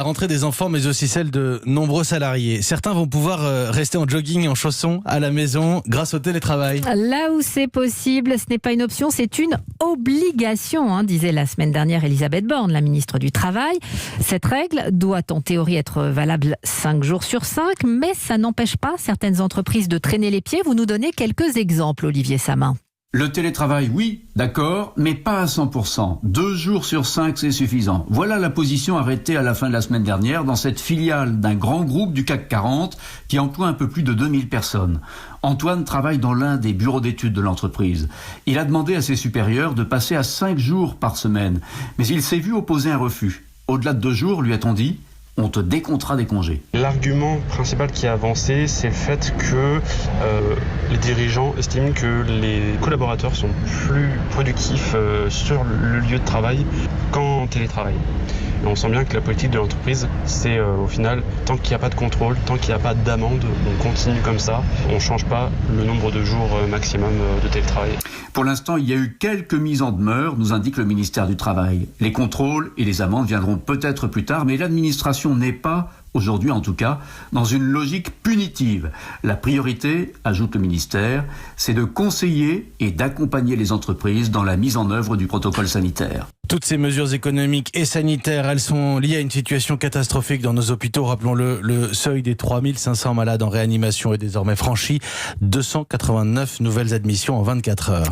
La rentrée des enfants, mais aussi celle de nombreux salariés. Certains vont pouvoir rester en jogging et en chaussons à la maison grâce au télétravail. Là où c'est possible, ce n'est pas une option, c'est une obligation, disait la semaine dernière Elisabeth Borne, la ministre du Travail. Cette règle doit en théorie être valable 5 jours sur 5, mais ça n'empêche pas certaines entreprises de traîner les pieds. Vous nous donnez quelques exemples, Olivier Samin. Le télétravail, oui, d'accord, mais pas à 100%. 2 jours sur 5, c'est suffisant. Voilà la position arrêtée à la fin de la semaine dernière dans cette filiale d'un grand groupe du CAC 40 qui emploie un peu plus de 2000 personnes. Antoine travaille dans l'un des bureaux d'études de l'entreprise. Il a demandé à ses supérieurs de passer à 5 jours par semaine, mais il s'est vu opposer un refus. Au-delà de 2 jours, lui a-t-on dit, on te décomptera des congés. L'argument principal qui est avancé, c'est le fait que les dirigeants estiment que les collaborateurs sont plus productifs sur le lieu de travail qu'en télétravail. Et on sent bien que la politique de l'entreprise, c'est au final, tant qu'il n'y a pas de contrôle, tant qu'il n'y a pas d'amende, on continue comme ça, on ne change pas le nombre de jours maximum de télétravail. Pour l'instant, il y a eu quelques mises en demeure, nous indique le ministère du Travail. Les contrôles et les amendes viendront peut-être plus tard, mais l'administration n'est pas, aujourd'hui en tout cas, dans une logique punitive. La priorité, ajoute le ministère, c'est de conseiller et d'accompagner les entreprises dans la mise en œuvre du protocole sanitaire. Toutes ces mesures économiques et sanitaires, elles sont liées à une situation catastrophique dans nos hôpitaux. Rappelons-le, le seuil des 3500 malades en réanimation est désormais franchi. 289 nouvelles admissions en 24 heures.